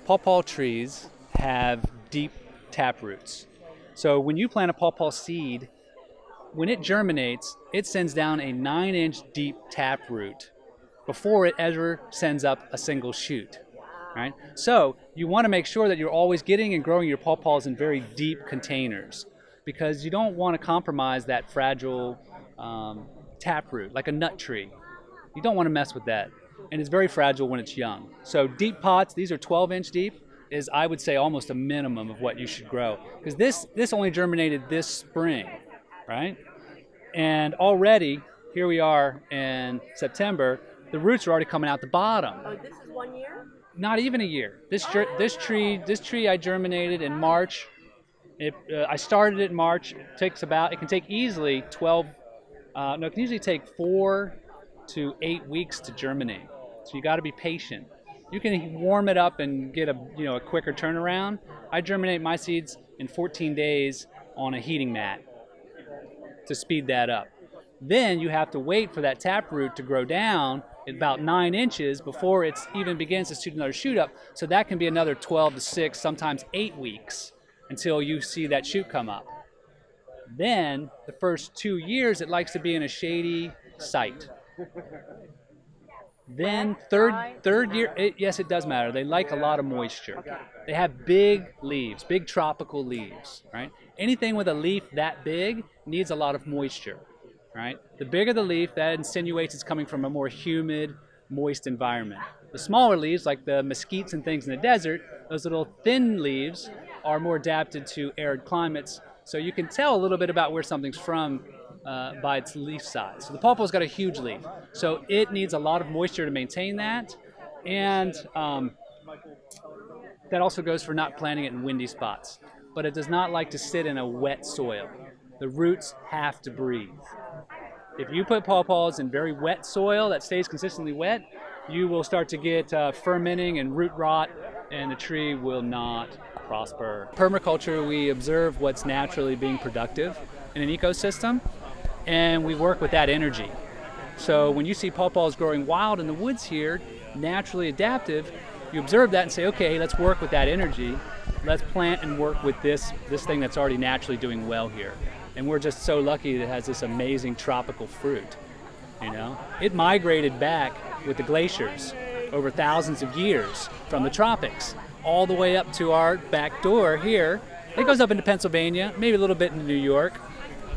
Pawpaw trees have deep tap roots. So when you plant a pawpaw seed, when it germinates, it sends down a 9-inch deep tap root before it ever sends up a single shoot. Right? So you want to make sure that you're always getting and growing your pawpaws in very deep containers, because you don't want to compromise that fragile taproot, like a nut tree. You don't want to mess with that. And it's very fragile when it's young. So deep pots, these are 12-inch deep, is I would say almost a minimum of what you should grow. Because this only germinated this spring, right? And already, here we are in September, the roots are already coming out the bottom. Oh, this is 1 year? Not even a year. This tree I germinated in March. I started it in March. It can take easily 12, it can usually take 4 to 8 weeks to germinate. So you got to be patient. You can warm it up and get a quicker turnaround. I germinate my seeds in 14 days on a heating mat to speed that up. Then you have to wait for that taproot to grow down at about 9 inches before it even begins to shoot another shoot up. So that can be another 12 to 6, sometimes 8 weeks until you see that shoot come up. Then the first 2 years it likes to be in a shady site. Then third year, yes, it does matter. They like a lot of moisture. They have big leaves, big tropical leaves, right? Anything with a leaf that big needs a lot of moisture, right? The bigger the leaf, that insinuates it's coming from a more humid, moist environment. The smaller leaves, like the mesquites and things in the desert, those little thin leaves are more adapted to arid climates. So you can tell a little bit about where something's from by its leaf size. So the pawpaw's got a huge leaf, so it needs a lot of moisture to maintain that, and that also goes for not planting it in windy spots. But it does not like to sit in a wet soil. The roots have to breathe. If you put pawpaws in very wet soil that stays consistently wet, you will start to get fermenting and root rot, and the tree will not prosper. Permaculture, we observe what's naturally being productive in an ecosystem, and we work with that energy. So when you see pawpaws growing wild in the woods here, naturally adaptive, you observe that and say, okay, let's work with that energy. Let's plant and work with this thing that's already naturally doing well here. And we're just so lucky that it has this amazing tropical fruit. You know, it migrated back with the glaciers over thousands of years from the tropics all the way up to our back door here. It goes up into Pennsylvania, maybe a little bit into New York.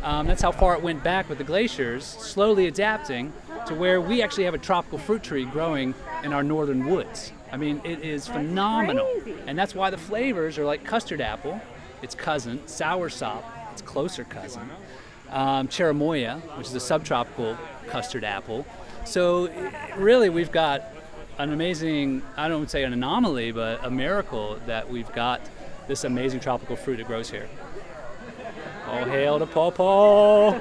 That's how far it went back with the glaciers, slowly adapting to where we actually have a tropical fruit tree growing in our northern woods. I mean, it is phenomenal. And that's why the flavors are like custard apple, its cousin, soursop, its closer cousin, cherimoya, which is a subtropical custard apple. So really we've got an amazing, I don't say an anomaly, but a miracle that we've got this amazing tropical fruit that grows here. All hail to pawpaw!